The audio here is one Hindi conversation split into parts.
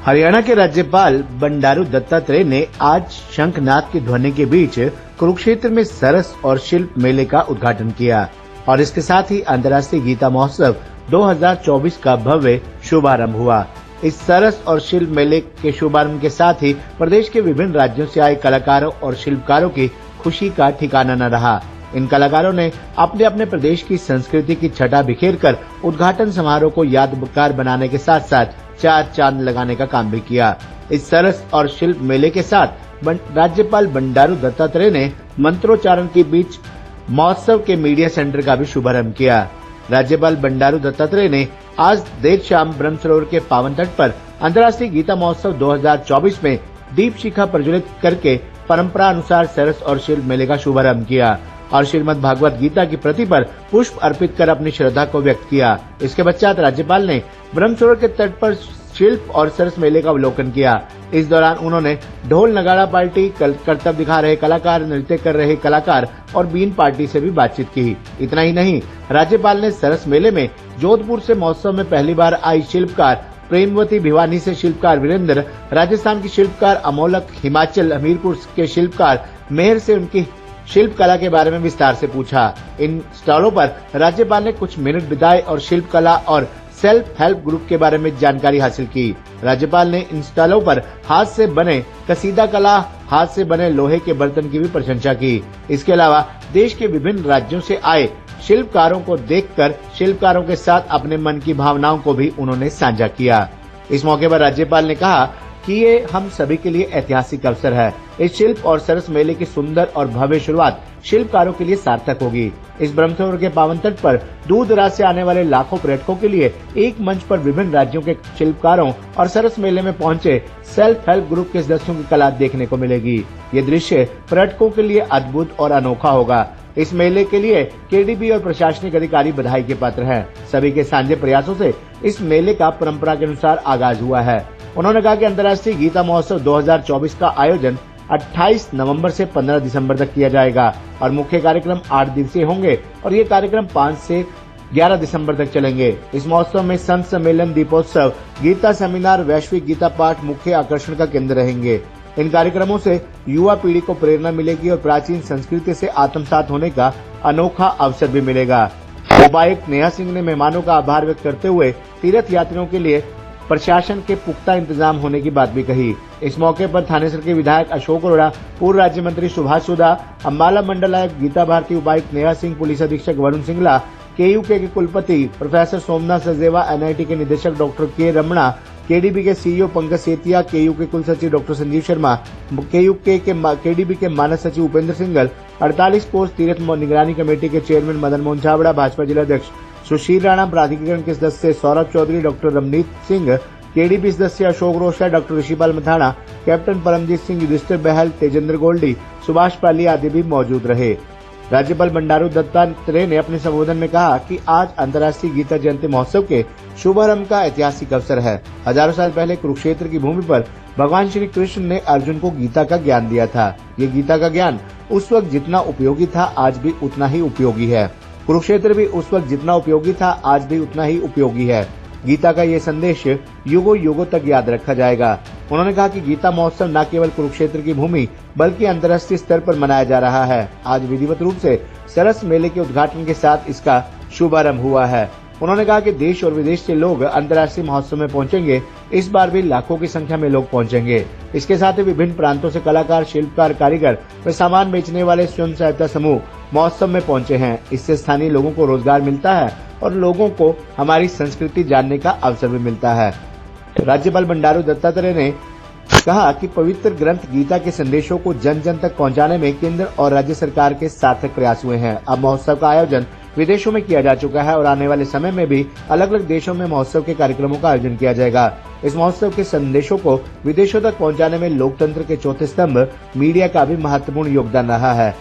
हरियाणा के राज्यपाल बंडारू दत्तात्रेय ने आज शंखनाद की ध्वनि के बीच कुरुक्षेत्र में सरस और शिल्प मेले का उद्घाटन किया और इसके साथ ही अंतर्राष्ट्रीय गीता महोत्सव 2024 का भव्य शुभारंभ हुआ। इस सरस और शिल्प मेले के शुभारंभ के साथ ही प्रदेश के विभिन्न राज्यों से आए कलाकारों और शिल्पकारों की खुशी का ठिकाना न रहा। इन कलाकारों ने अपने अपने प्रदेश की संस्कृति की छटा बिखेर कर उद्घाटन समारोह को यादगार बनाने के साथ साथ चार चांद लगाने का काम भी किया। इस सरस और शिल्प मेले के साथ राज्यपाल बंडारू दत्तात्रेय ने मंत्रोच्चारण के बीच महोत्सव के मीडिया सेंटर का भी शुभारंभ किया। राज्यपाल बंडारू दत्तात्रेय ने आज देर शाम ब्रह्म सरोवर के पावन तट पर अंतर्राष्ट्रीय गीता महोत्सव 2024 में दीप शिखा प्रज्वलित करके परंपरा अनुसार सरस और शिल्प मेले का शुभारंभ किया और श्रीमद् भागवत गीता की प्रति पर पुष्प अर्पित कर अपनी श्रद्धा को व्यक्त किया। इसके पश्चात राज्यपाल ने ब्रह्म सरोवर के तट पर शिल्प और सरस मेले का अवलोकन किया। इस दौरान उन्होंने ढोल नगाड़ा पार्टी, करतब दिखा रहे कलाकार, नृत्य कर रहे कलाकार और बीन पार्टी से भी बातचीत की। इतना ही नहीं, राज्यपाल ने सरस मेले में जोधपुर से महोत्सव में पहली बार आई शिल्पकार प्रेमवती, भिवानी से शिल्पकार वीरेंद्र, राजस्थान की शिल्पकार अमोलक, हिमाचल हमीरपुर के शिल्पकार मेहर से उनकी शिल्प कला के बारे में विस्तार से पूछा। इन स्टॉलों पर राज्यपाल ने कुछ मिनट बिताए और शिल्प कला और सेल्फ हेल्प ग्रुप के बारे में जानकारी हासिल की। राज्यपाल ने इन स्टॉलों पर हाथ से बने कसीदा कला, हाथ से बने लोहे के बर्तन की भी प्रशंसा की। इसके अलावा देश के विभिन्न राज्यों से आए शिल्पकारों को देखकर शिल्पकारों के साथ अपने मन की भावनाओं को भी उन्होंने साझा किया। इस मौके पर राज्यपाल ने कहा कि ये हम सभी के लिए ऐतिहासिक अवसर है। इस शिल्प और सरस मेले की सुंदर और भव्य शुरुआत शिल्पकारों के लिए सार्थक होगी। इस ब्रह्म सरोवर के पावन तट पर दूर दराज से आने वाले लाखों पर्यटकों के लिए एक मंच पर विभिन्न राज्यों के शिल्पकारों और सरस मेले में पहुंचे सेल्फ हेल्प ग्रुप के सदस्यों की कला देखने को मिलेगी। ये दृश्य पर्यटकों के लिए अद्भुत और अनोखा होगा। इस मेले के लिए केडीबी और प्रशासनिक अधिकारी बधाई के पात्र हैं। सभी के साझे प्रयासों से इस मेले का परंपरा के अनुसार आगाज हुआ है। उन्होंने कहा कि अंतर्राष्ट्रीय गीता महोत्सव 2024 का आयोजन 28 नवंबर से 15 दिसंबर तक किया जाएगा और मुख्य कार्यक्रम 8 दिवसीय होंगे और ये कार्यक्रम 5 से 11 दिसंबर तक चलेंगे। इस महोत्सव में संत सम्मेलन, दीपोत्सव, गीता सेमिनार, वैश्विक गीता पाठ मुख्य आकर्षण का केंद्र रहेंगे। इन कार्यक्रमों से युवा पीढ़ी को प्रेरणा मिलेगी और प्राचीन संस्कृति से आत्मसात होने का अनोखा अवसर भी मिलेगा। उपायुक्त नेहा सिंह ने मेहमानों का आभार व्यक्त करते हुए तीर्थ यात्रियों के लिए प्रशासन के पुख्ता इंतजाम होने की बात भी कही। इस मौके पर थानेसर के विधायक अशोक अरोड़ा, पूर्व राज्य मंत्री सुभाष सुधा, अम्बाला मंडल आयुक्त गीता भारती, उपायुक्त नेहा सिंह, पुलिस अधीक्षक वरुण सिंगला, केयूके के कुलपति प्रोफेसर सोमनाथ सचदेवा, एनआईटी के निदेशक डॉक्टर के रमणा, केडीबी के सीईओ पंकज सेतिया, केयू के कुल सचिव डॉक्टर संजीव शर्मा, केडीबी के मानस सचिव उपेंद्र सिंगल, 48 कोर्स तीर्थ निगरानी कमेटी के चेयरमैन मदन मोहन छाबड़ा, भाजपा जिलाध्यक्ष सुशील राणा, प्राधिकरण के सदस्य सौरभ चौधरी, डॉक्टर रमनीत सिंह, केडीबी सदस्य अशोक रोशा, डॉक्टर ऋषिपाल मथाना, कैप्टन परमजीत सिंह, युधिष्ठिर बहल, तेजेंद्र गोल्डी, सुभाष पाली आदि भी मौजूद रहे। राज्यपाल बंडारू दत्तात्रेय ने अपने संबोधन में कहा कि आज अंतर्राष्ट्रीय गीता जयंती महोत्सव के शुभारंभ का ऐतिहासिक अवसर है। हजारों साल पहले कुरुक्षेत्र की भूमि पर भगवान श्री कृष्ण ने अर्जुन को गीता का ज्ञान दिया था। ये गीता का ज्ञान उस वक्त जितना उपयोगी था, आज भी उतना ही उपयोगी है। कुरुक्षेत्र भी उस वक्त जितना उपयोगी था, आज भी उतना ही उपयोगी है। गीता का ये संदेश युगों युगों तक याद रखा जाएगा। उन्होंने कहा कि गीता महोत्सव न केवल कुरुक्षेत्र की भूमि बल्कि अंतर्राष्ट्रीय स्तर पर मनाया जा रहा है। आज विधिवत रूप से सरस मेले के उद्घाटन के साथ इसका शुभारंभ हुआ है। उन्होंने कहा कि देश और विदेश से लोग अंतर्राष्ट्रीय महोत्सव में पहुंचेंगे। इस बार भी लाखों की संख्या में लोग पहुंचेंगे। इसके साथ ही विभिन्न प्रांतों से कलाकार, शिल्पकार, कारीगर व सामान बेचने वाले स्वयं सहायता समूह महोत्सव में पहुंचे हैं। इससे स्थानीय लोगों को रोजगार मिलता है और लोगों को हमारी संस्कृति जानने का अवसर भी मिलता है। राज्यपाल बंडारू दत्तात्रेय ने कहा कि पवित्र ग्रंथ गीता के संदेशों को जन जन तक पहुंचाने में केंद्र और राज्य सरकार के सार्थक प्रयास हुए हैं। अब महोत्सव का आयोजन विदेशों में किया जा चुका है और आने वाले समय में भी अलग अलग देशों में महोत्सव के कार्यक्रमों का आयोजन किया जाएगा। इस महोत्सव के संदेशों को विदेशों तक पहुंचाने में लोकतंत्र के चौथे स्तंभ मीडिया का भी महत्वपूर्ण योगदान रहा है।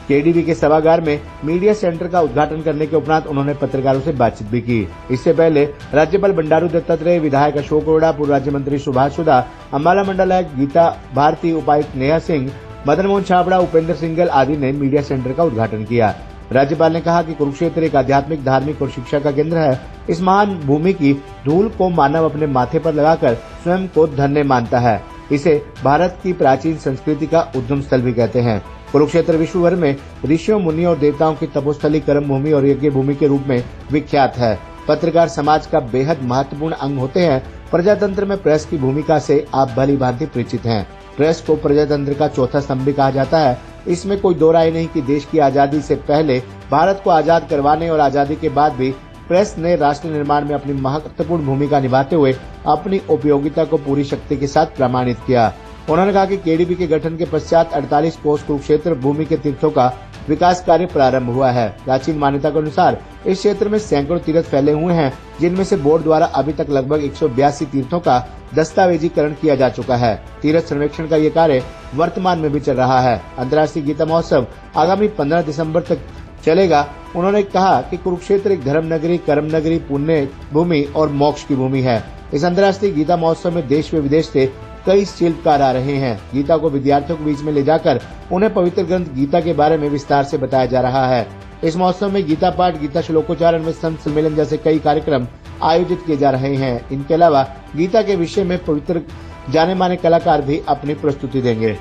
केडीबी के सभागार में मीडिया सेंटर का उद्घाटन करने के उपरांत उन्होंने पत्रकारों से बातचीत भी की। इससे पहले राज्यपाल बंडारू दत्तात्रेय, विधायक अशोक अरोड़ा, पूर्व राज्य मंत्री सुभाष सुधा, अम्बाला मंडल आयुक्त गीता भारती, उपायुक्त नेहा सिंह, मदन मोहन छाबड़ा, उपेंद्र सिंगल आदि ने मीडिया सेंटर का उद्घाटन किया। राज्यपाल ने कहा कि कुरुक्षेत्र एक आध्यात्मिक, धार्मिक और शिक्षा का केंद्र है। इस महान भूमि की धूल को मानव अपने माथे पर लगाकर स्वयं को धन्य मानता है। इसे भारत की प्राचीन संस्कृति का उद्गम स्थल भी कहते हैं। कुरुक्षेत्र विश्व भर में ऋषियों, मुनियों और देवताओं की तपोस्थली, कर्म भूमि और यज्ञ भूमि के रूप में विख्यात है। पत्रकार समाज का बेहद महत्वपूर्ण अंग होते हैं। प्रजातंत्र में प्रेस की भूमिका से आप भली भांति परिचित हैं। प्रेस को प्रजातंत्र का चौथा स्तंभ भी कहा जाता है। इसमें कोई दो राय नहीं कि देश की आजादी से पहले, भारत को आजाद करवाने और आजादी के बाद भी प्रेस ने राष्ट्र निर्माण में अपनी महत्वपूर्ण भूमिका निभाते हुए अपनी उपयोगिता को पूरी शक्ति के साथ प्रमाणित किया। उन्होंने कहा कि केडीपी के गठन के पश्चात 48 कोस कुरुक्षेत्र भूमि के तीर्थों का विकास कार्य प्रारंभ हुआ है। प्राचीन मान्यता के अनुसार इस क्षेत्र में सैकड़ों तीर्थ फैले हुए हैं, जिनमें से बोर्ड द्वारा अभी तक लगभग 182 तीर्थों का दस्तावेजीकरण किया जा चुका है। तीर्थ सर्वेक्षण का ये कार्य वर्तमान में भी चल रहा है। अंतर्राष्ट्रीय गीता महोत्सव आगामी 15 दिसंबर तक चलेगा। उन्होंने कहा कि कुरुक्षेत्र एक धर्म नगरी, कर्म नगरी, पुण्य भूमि और मोक्ष की भूमि है। इस अंतर्राष्ट्रीय गीता महोत्सव में देश व विदेश से कई शिल्पकार आ रहे हैं। गीता को विद्यार्थियों के बीच में ले जाकर उन्हें पवित्र ग्रंथ गीता के बारे में विस्तार से बताया जा रहा है। इस महोत्सव में गीता पाठ, गीता श्लोकोच्चारण व संत सम्मेलन जैसे कई कार्यक्रम आयोजित किए जा रहे हैं। इनके अलावा गीता के विषय में पवित्र जाने माने कलाकार भी अपनी प्रस्तुति देंगे।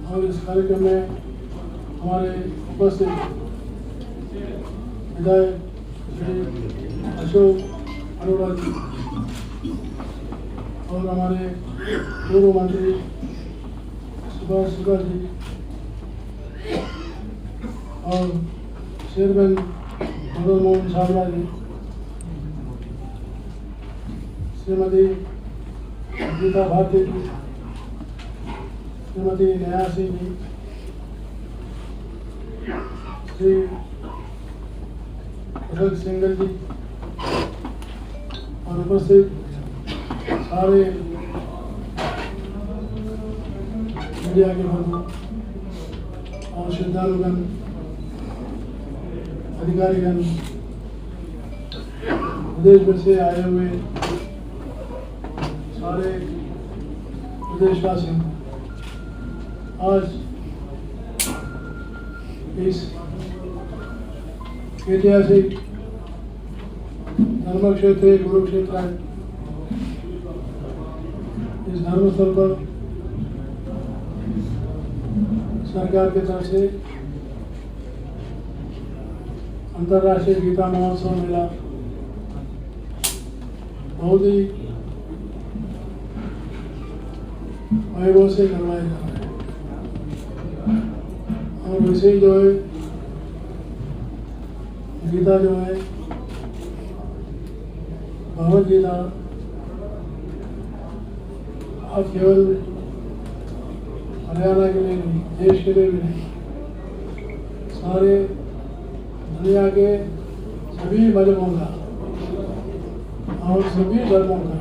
और इस कार्यक्रम में हमारे उपस्थित विधायक श्री अशोक अरोड़ा जी और हमारे पूर्व मंत्री सुभाष शुक्ला जी और चेयरमैन मदन मोहन सावला जी, श्रीमती गीता भारती जी, श्रीमती नया सिंह जी, श्री रघु सिंगल जी और उपस्थित सारे मीडिया के बंधु और श्रद्धालुगण, अधिकारीगण, विदेश में से आए हुए सारे प्रदेशवासी, आज इस ऐतिहासिक धर्म क्षेत्र कुरुक्षेत्र है। इस धर्मस्थल पर सरकार की तरफ से अंतर्राष्ट्रीय गीता महोत्सव मेला बहुत ही वैभव से करवाया जा रहा है। और वैसे ही जो है गीता जो है भगवद गीता अब केवल हरियाणा के लिए नहीं, देश के लिए भी नहीं, सारे दुनिया के सभी मजहबों का और सभी धर्मों का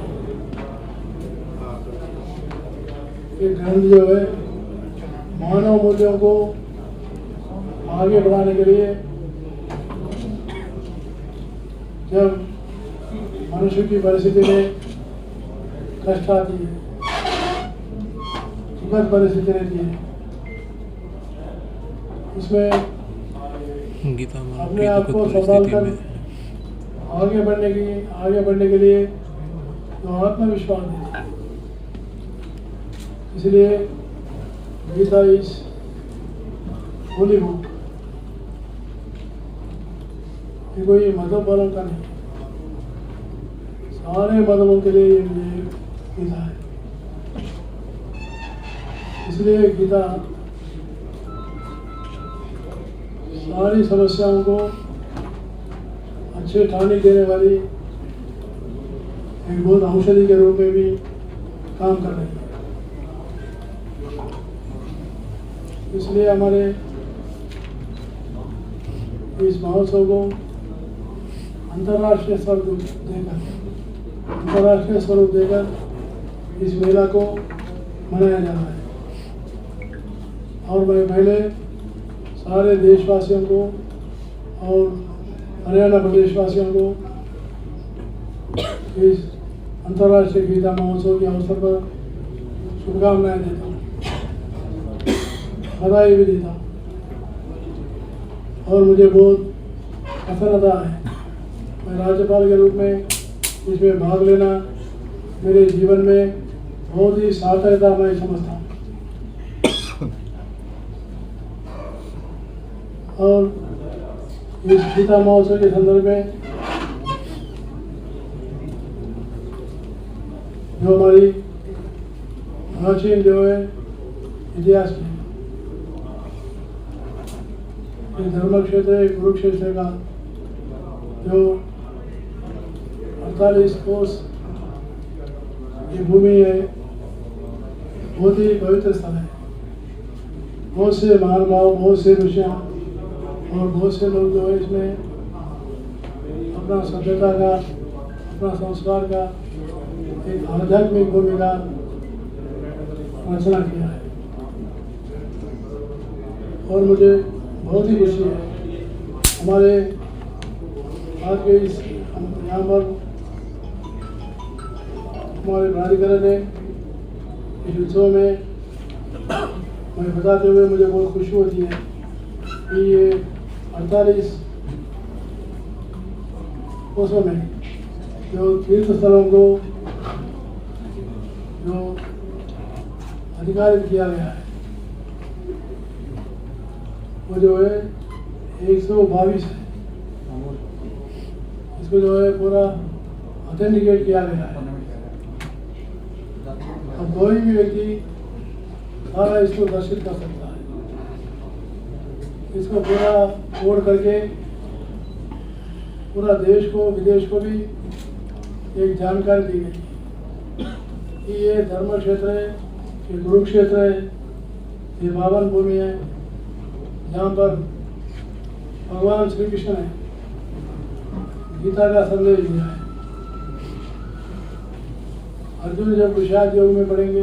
ये ग्रंथ जो है मानव मूल्यों को आगे बढ़ाने के लिए, जब मनुष्य की परिस्थिति में कष्ट आती है, सुखद परिस्थिति रहती है, उसमें अपने आप को संभाल कर आगे बढ़ने के लिए तो आत्मविश्वास देती है। इसलिए गीता इस होली बुक ये कोई मजहब वालों का नहीं, सारे मजहबों के लिए ये गीता है। इसलिए गीता सारी समस्याओं को अच्छे ठानी देने वाली एक बहुत औषधि के रूप में भी काम कर रही है। इसलिए हमारे इस महोत्सव को अंतर्राष्ट्रीय स्वरूप देकर इस मेला को मनाया जा रहा है। और मैं पहले सारे देशवासियों को और हरियाणा प्रदेशवासियों को इस अंतर्राष्ट्रीय गीता महोत्सव के अवसर पर शुभकामनाएं देता हूँ, बधाई भी देता हूँ। और मुझे बहुत प्रसन्नता है। मैं राज्यपाल के रूप में इसमें भाग लेना मेरे जीवन में बहुत ही सार्थकता मैं समझता हूँ। और इस गीता महोत्सव के संदर्भ में जो हमारी प्राचीन जो है इतिहास की ये धर्म क्षेत्र कुरुक्षेत्र का जो 48 कोस ये भूमि है, बहुत ही पवित्र स्थल है। बहुत से महानुभाव, बहुत से ऋषियाँ और बहुत से लोग जो है इसमें अपना सभ्यता का, अपना संस्कार का एक आध्यात्मिक भूमि का रचना किया है। और मुझे बहुत ही खुशी है हमारे आज के इस यहाँ पर हमारे प्राधिकरण ने इस उत्सव में मैं बताते हुए मुझे बहुत खुशी होती है कि ये 48 कोसों में जो तीर्थ स्थलों को जो अधिकारित किया गया है वो जो है 122 है। इसको जो है पूरा ऑथेंटिकेट किया गया है। अब कोई भी व्यक्ति सारा इसको दर्शित कर सकता है। इसको पूरा तोड़ करके पूरा देश को विदेश को भी एक जानकारी दी गई कि ये धर्म क्षेत्र है, ये कुरुक्षेत्र है, ये पावन भूमि है जहाँ पर भगवान श्री कृष्ण ने गीता का संदेश दिया है। अर्जुन जब विषाद योग में पढ़ेंगे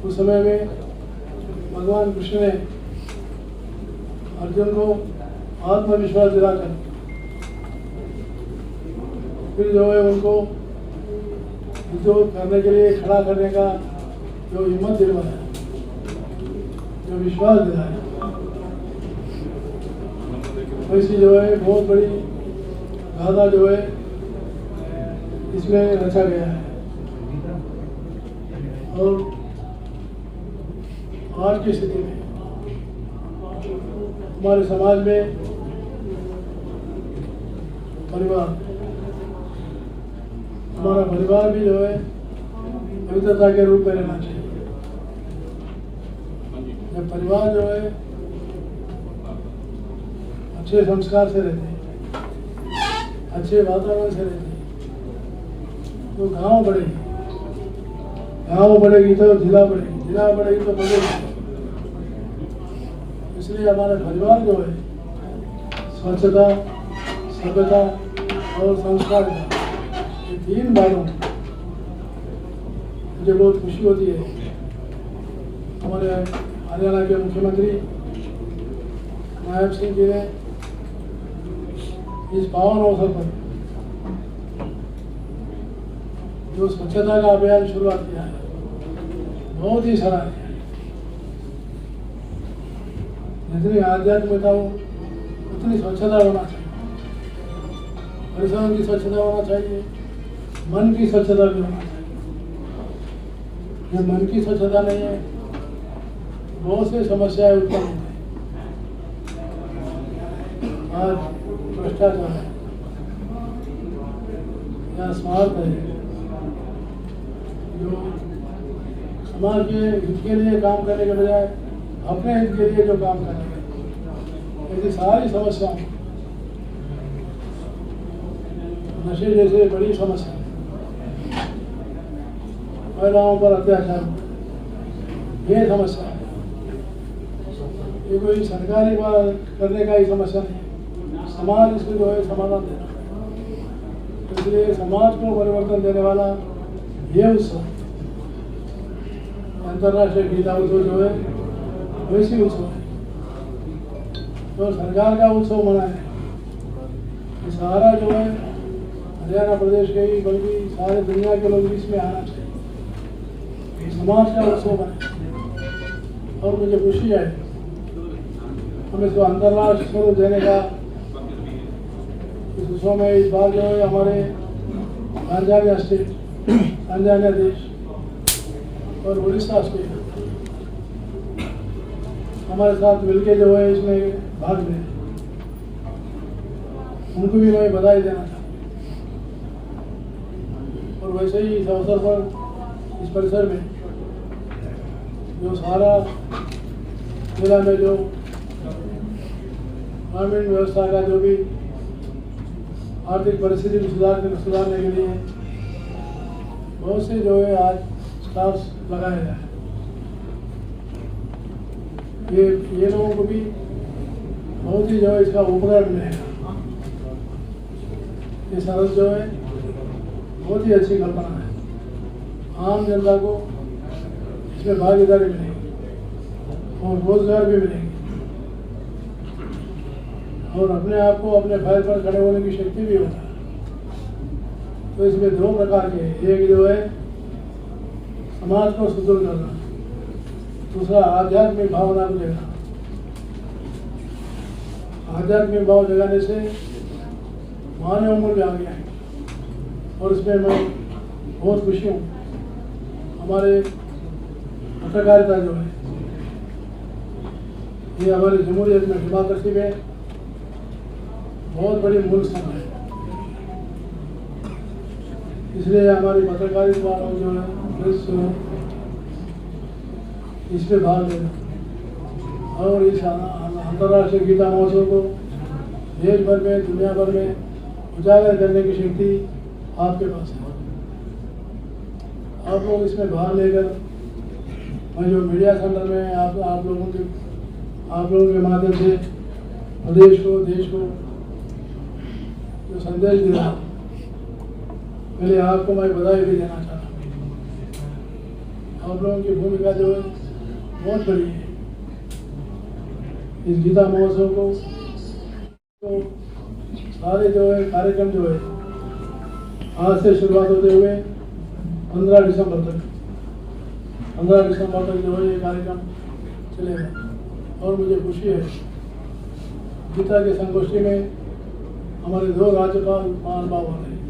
उस समय में भगवान कृष्ण ने अर्जुन को आत्मविश्वास दिलाकर फिर जो है उनको युद्ध करने के लिए खड़ा करने का जो हिम्मत दिलवाया, जो विश्वास दिलाया, वैसी जो है बहुत बड़ी गाथा जो है इसमें रचा गया है। और आज की स्थिति में हमारे समाज में परिवार, हमारा परिवार भी जो है पवित्रता के रूप में रहना चाहिए। जब परिवार जो है अच्छे संस्कार से रहते हैं, अच्छे वातावरण से रहते हैं तो गांव बढ़ेगी, गांव बढ़ेगी तो जिला बढ़ेगी, जिला बढ़ेगी तो बढ़ेगी। इसलिए हमारा परिवार जो है स्वच्छता, सभ्यता और संस्कार ये तीन बातों मुझे बहुत खुशी होती है। हमारे हरियाणा के मुख्यमंत्री नायब सिंह जी ने इस पावन अवसर पर जो स्वच्छता का अभियान शुरुआत किया है बहुत ही सराहनीय है। जितनी आध्यात्मिकता हो उतनी स्वच्छता होना चाहिए, परिसरों की स्वच्छता होना चाहिए, मन की स्वच्छता भी होना चाहिए। जब मन की स्वच्छता नहीं है बहुत सी समस्याएं उत्पन्न होती हैं। आज भ्रष्टाचार है या स्वार्थ है, जो समाज के हित के लिए काम करने के बजाय अपने हित के लिए जो काम करने, ऐसी सारी समस्याओं, नशे जैसे बड़ी समस्या, महिलाओं पर अत्याचार, ये समस्या है। ये कोई सरकारी बात करने का ही समस्या नहीं, समाज इसको जो है समाधान देना। इसलिए समाज को परिवर्तन देने वाला ये उत्सव, अंतर्राष्ट्रीय गीता उत्सव जो है वैसी उत्सव है तो सरकार का उत्सव मनाए। ये सारा जो है हरियाणा प्रदेश के ही बल्कि सारे दुनिया के लोग इसमें आना चाहिए। समाज का उत्सव बने और मुझे खुशी है हम इसको अंतर्राष्ट्रीय स्वरूप देने का इस विषय में इस बार जो है हमारे तांजानिया स्टेट, तांजानिया देश और उड़ीसा स्टेट हमारे साथ मिलके जो है इसमें भाग लें। उनको भी मैं बधाई देना चाहता हूँ। और वैसे ही इस अवसर पर इस परिसर में जो सारा जिला में जो ग्रामीण व्यवस्था का जो भी आर्थिक परिस्थिति को सुधारने के लिए बहुत से जो है आज स्टाफ्स लगाए गए हैं। ये लोगों को भी बहुत ही जो है इसका उपकरण मिलेगा। ये सरस जो है बहुत ही अच्छी कल्पना है। आम जनता को इसमें भागीदारी मिलेगी और रोजगार भी मिलेगी और अपने आप को अपने पैर पर खड़े होने की शक्ति भी होता है। तो इसमें दो प्रकार के, एक जो है समाज को सुदृढ़ करना, दूसरा आध्यात्मिक भावना को जगाना। आध्यात्मिक भाव जगाने से मानव मूल्य आगे आएंगे और इसमें मैं बहुत खुशी हूँ। हमारे पत्रकारिता जो है ये हमारी जमहूरियत में डेमोक्रेसी में बहुत बड़ी मूल स्तंभ है। इसलिए हमारी पत्रकारिता वालों जो है प्रेस जो है इसमें भाग लेना और इस अंतर्राष्ट्रीय गीता महोत्सव को देश भर में, दुनिया भर में उजागर करने की शक्ति आपके पास है। आप लोग इसमें भाग लेकर मैं जो मीडिया सेंटर में आप लोगों के माध्यम से प्रदेश को, देश को जो संदेश दे रहा, पहले आपको मैं बधाई भी देना चाहता हूँ। आप लोगों की भूमिका जो है बहुत बड़ी है। इस गीता महोत्सव को तो सारे जो है कार्यक्रम जो है आज से शुरुआत होते हुए 15 दिसंबर तक जो है ये कार्यक्रम चलेगा। और मुझे खुशी है गीता के संगोष्ठी में हमारे दो राज्यपाल महानुभाव आ रहे हैं।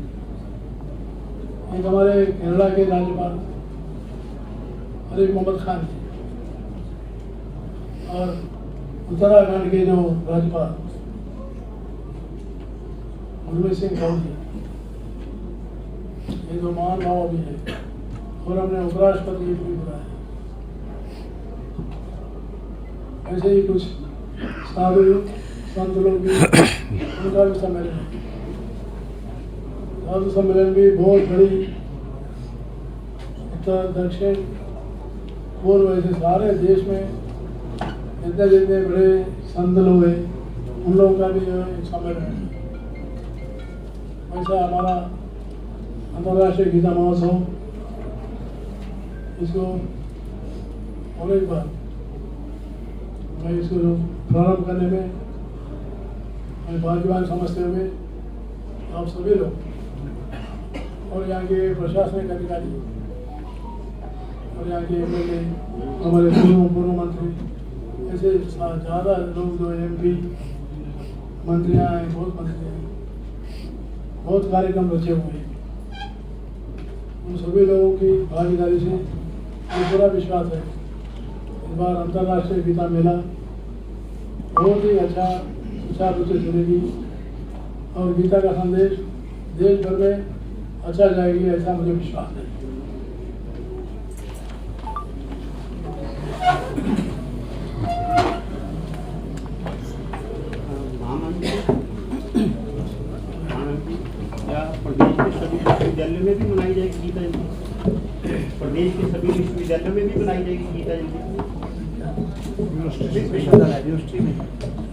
एक हमारे केरला के राज्यपाल आरिफ मोहम्मद खान जी और उत्तराखंड के जो राज्यपाल गुरमीत सिंह राव जी, ये जो महानुभाव भी है। और हमने उपराष्ट्रपति जी को भी बुलाया। ऐसे ही कुछ साधु संत लोग भी, उनका भी सम्मेलन है। साधु सम्मेलन भी बहुत बड़ी उत्तर, दक्षिण, पूर्व, ऐसे सारे देश में जितने बड़े संत लोग हैं उन लोगों का भी जो है सम्मेलन है। ऐसा हमारा अंतर्राष्ट्रीय गीता महोत्सव, इसको और एक बार मैं इसको प्रारंभ करने में मैं भाग्यवान समझते हुए आप सभी लोग और यहाँ के प्रशासनिक अधिकारी और यहाँ के एमएलए, हमारे पूर्व मंत्री, ऐसे ज़्यादा लोग जो MP मंत्रियाँ हैं, बहुत मंत्री हैं, बहुत कार्यक्रम रचे हुए हैं। उन सभी लोगों की भागीदारी से मुझे पूरा विश्वास है इस बार अंतर्राष्ट्रीय गीता मेला बहुत ही अच्छा सुचारू रूप से चलेगी और गीता का संदेश देश भर में अच्छा जाएगी, ऐसा मुझे विश्वास है। प्रदेश के सभी विश्वविद्यालयों में भी मनाई जाएगी गीता जयंती? प्रदेश के सभी विश्वविद्यालयों में भी मनाई जाएगी गीता जयंती?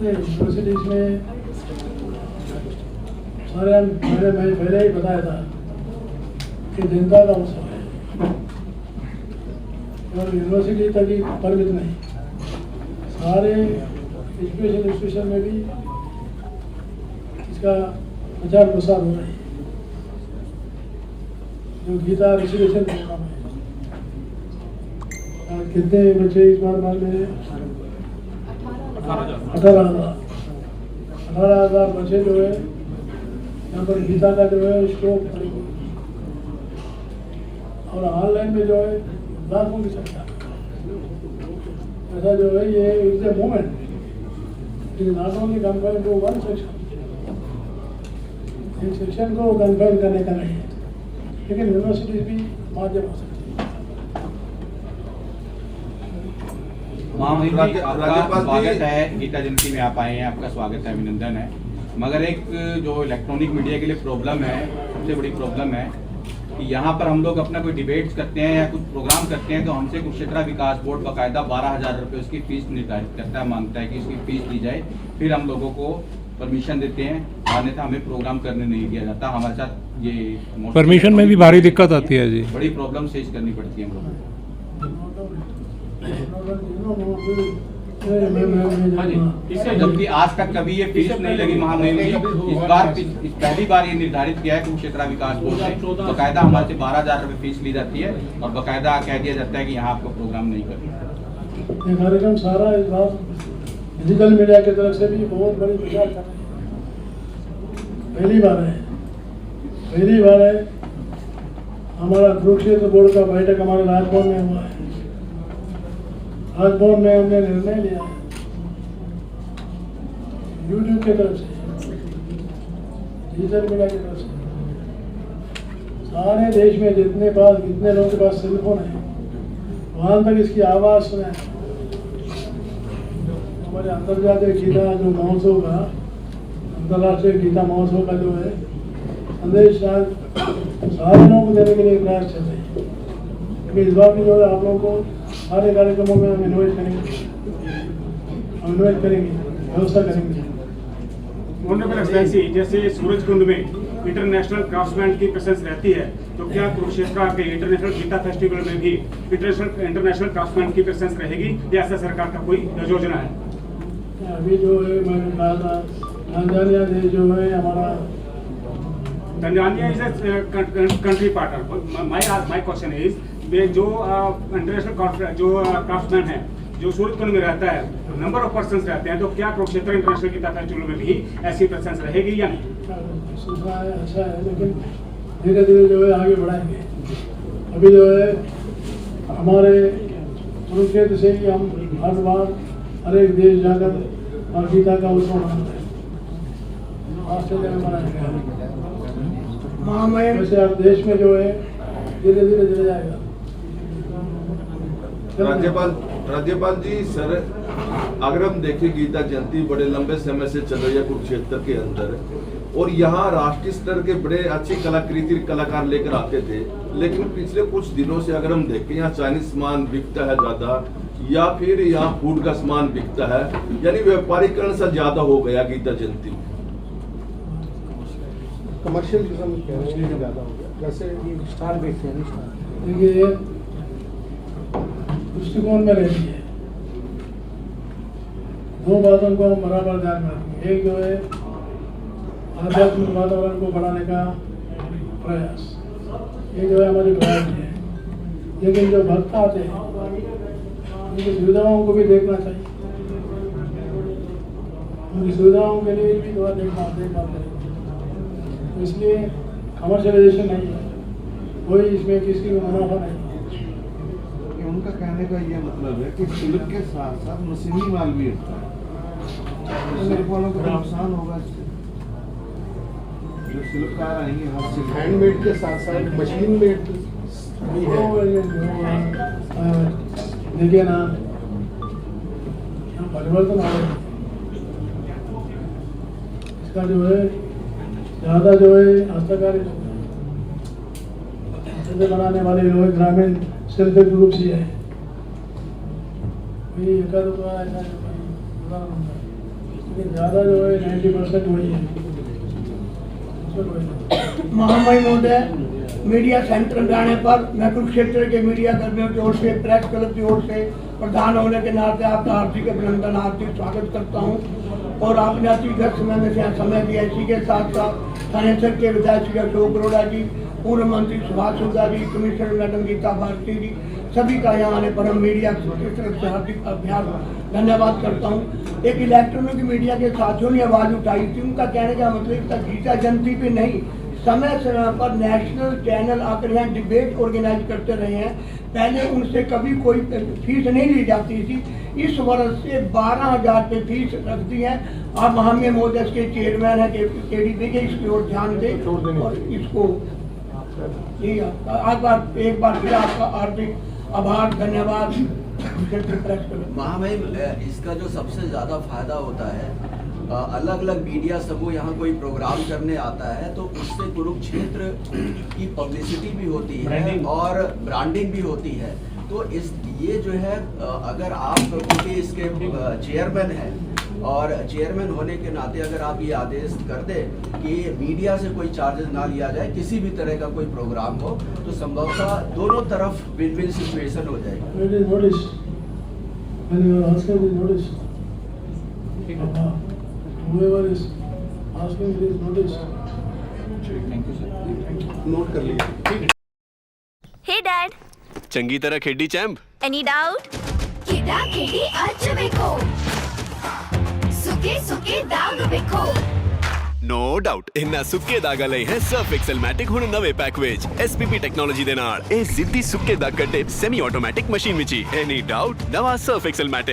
यूनिवर्सिटीज में सारे मैंने पहले ही बताया था कि जनता का उत्सव है और यूनिवर्सिटी तक ही परिमित नहीं, सारे एजुकेशन इंस्टीट्यूशन में भी इसका प्रचार प्रसार हो रहा है। जो गीता रेसिडेंशियल प्रोग्राम है, कितने बच्चे इस बार मान में 18,000 बच्चे जो है यहाँ पर गीता का जो है स्टोर पड़ेगी और ऑनलाइन में जो है लाखों की संख्या। ऐसा जो है ये is a movement, it is not only confined to one section, एक सेक्शन को कन्फाइन करने का नहीं है, लेकिन यूनिवर्सिटीज भी माध्यम हो सकती है। आपका स्वागत है, गीता जयंती में आप आए हैं, आपका स्वागत है, अभिनंदन है। मगर एक जो इलेक्ट्रॉनिक मीडिया के लिए प्रॉब्लम है, सबसे बड़ी प्रॉब्लम है कि यहाँ पर हम लोग अपना कोई डिबेट्स करते हैं या कुछ प्रोग्राम करते हैं तो हमसे कुरुक्षेत्र विकास बोर्ड बाकायदा 12,000 रुपये उसकी फीस निर्धारित करता है, मांगता है कि इसकी फीस दी जाए, फिर हम लोगों को परमिशन देते हैं, अन्यथा हमें प्रोग्राम करने नहीं दिया जाता। हमारे साथ ये परमिशन में भी भारी दिक्कत आती है जी, बड़ी प्रॉब्लम फेस करनी पड़ती है हम लोगों को। जबकि आज तक कभी ये फीस नहीं लगी महामहिम जी, इस बार पहली बार ये निर्धारित किया है कुरुक्षेत्र विकास बोर्ड ने, बाकायदा हमारे से 12,000 रुपये फीस ली जाती है और बाकायदा कह दिया जाता है कि यहाँ आपको प्रोग्राम नहीं करना। ये कार्यक्रम सारा इस बार डिजिटल मीडिया की तरफ से भी बहुत बड़ी प्रचार कर रहे हैं। पहली बार है हमारा कुरुक्षेत्र बोर्ड का बैठक हमारे राजभवन में हुआ है। राजभवन में हमने निर्णय लिया है यूट्यूब की तरफ से, डिजिटल मीडिया की तरफ से सारे देश में जितने लोगों के पास सेलफोन है वहां तक इसकी आवाज सुने। हमारे अंतर्राष्ट्रीय गीता जो महोत्सव का, अंतर्राष्ट्रीय गीता महोत्सव का जो है संदेश सारे लोगों को देने के लिए प्रयास चल रहे हैं। इस बार भी जो है आप लोगों को सारे कार्यक्रमों में हम इन्वाइट करेंगे, व्यवस्था करेंगे। ऑनरेबल एक्सेलेंसी, जैसे सूरज कुंड में इंटरनेशनल क्राफ्ट्समैन की प्रेजेंस रहती है, तो क्या कुरुक्षेत्र के इंटरनेशनल गीता फेस्टिवल में भी इंटरनेशनल क्राफ्ट्समैन की प्रेजेंस रहेगी या ऐसा सरकार का कोई योजना है? अभी जो है मैंने कहा था तंजानिया देश जो है हमारा, Tanzania is a country partner. My question is जो इंटरनेशनल जो क्राफ्ट्समैन है जो सूरज कुंड में रहता है, नंबर ऑफ पर्सन रहते हैं, तो क्या कुरुक्षेत्र इंटरनेशनल गीता फेस्टिवल में भी ऐसी प्रेजेंस रहेगी या नहीं? अच्छा है, लेकिन धीरे धीरे जो है आगे बढ़ाएंगे। अभी जो है हमारे कुरुक्षेत्र से ही हम हर बार हर एक देश जाकर और गीता का उत्सव मनाते हैं। ऑस्ट्रेलिया में मनाया गया, वैसे अब देश में जो है धीरे धीरे चले जाएगा। राज्यपाल जी, सर अगर हम देखें गीता जयंती बड़े लंबे समय से चल रही है कुरुक्षेत्र के अंदर, और यहाँ राष्ट्रीय स्तर के बड़े अच्छी कलाकृति कलाकार लेकर आते थे, लेकिन पिछले कुछ दिनों से अगर हम देखें यहाँ चाइनीज सामान बिकता है ज्यादा, या फिर यहाँ फूड का सामान बिकता है, यानी व्यापारीकरण से ज्यादा हो गया गीता जयंती में। कमर्शियल किस्म ज्यादा हो गया, जैसे स्टार बेचते हैं। देखिए दृष्टिकोण में रहती है, दो बातों को हम बराबर ध्यान में रखेंगे। एक जो है आध्यात्मिक वातावरण को बढ़ाने का प्रयास, ये जो है हमारी प्रायोरिटी है। लेकिन जो भक्त आते हैं उनकी सुविधाओं को भी देखना चाहिए, उनकी सुविधाओं के लिए भी थोड़ा देखना चाहिए। इसलिए कमर्शलाइजेशन नहीं है, कोई इसमें किसी को मुनाफा नहीं है। उनका कहने का ये मतलब है कि सिल्क के साथ साथ मशीनी माल भी होता है, सिल्क वालों को नुकसान होगा। जो शिल्पकार आएंगे हाथ से हैंडमेड के साथ साथ मशीन मेड भी है। देखिए ना, परिवर्तन आ रहा है। इसका जो है ज्यादा जो है हस्तकारी बनाने वाले जो है ग्रामीण सेल्फ हेल्प ग्रुप ही है, लेकिन ज्यादा जो है 90% वही है। महामहिम महोदय, मीडिया सेंटर में आने पर मैं कुरुक्षेत्र के मीडिया कर्मियों की ओर से, प्रेस क्लब की ओर से प्रधान होने के नाते आपका हार्दिक अभिनंदन, हार्दिक स्वागत करता हूं। और आपने अति व्यस्त समय में समय दिया। इसी के साथ साथ थानेसर के विधायक श्री अशोक अरोड़ा जी, पूर्व मंत्री सुभाष सुंदर जी, कमिश्नर मैडम गीता भारती जी, सभी का यहाँ आने पर हम मीडिया की तरफ से हार्दिक धन्यवाद करता हूँ। एक इलेक्ट्रॉनिक मीडिया के साथियों ने आवाज़ उठाई थी, उनका कहने का मतलब था गीता जयंती पे नहीं, समय समय पर नेशनल चैनल आकर यहाँ डिबेट ऑर्गेनाइज करते रहे हैं। पहले उनसे कभी कोई फीस नहीं ली जाती थी, इस वर्ष से 12,000 रुपये फीस रख दी है। आप महामहिम महोदय के चेयरमैन है KDP के, इसकी ओर ध्यान दें और इसको एक बार फिर आपका हार्दिक आभार, धन्यवाद। महामहिम, इसका जो सबसे ज़्यादा फायदा होता है, अलग अलग मीडिया समूह यहाँ कोई प्रोग्राम करने आता है तो उससे कुरुक्षेत्र की पब्लिसिटी भी होती है और ब्रांडिंग भी होती है। तो ये जो है, अगर आप क्योंकि इसके चेयरमैन हैं और चेयरमैन होने के नाते अगर आप ये आदेश कर दें कि मीडिया से कोई चार्जेस ना लिया जाए, किसी भी तरह का कोई प्रोग्राम हो, तो संभवतः दोनों तरफ विन विन सिचुएशन हो जाएगी। Whoever is asking this notice. Thank you sir. Note कर लीजिए। Hey Dad, चंगी तरह खेडी चैंप। any doubt? किडा किडी अच वेखो सुके सुके दाग वेखो नो डाउट इन्ना सुक्के दागा लई है सर्फ एक्सेल मैटिक हुण नवे पैक विच SPP टेक्नोलॉजी दे नाल ए जिद्दी सुक्के दाग कटे semi automatic machine which he any doubt नवा सर्फ एक्सेल मैटिक।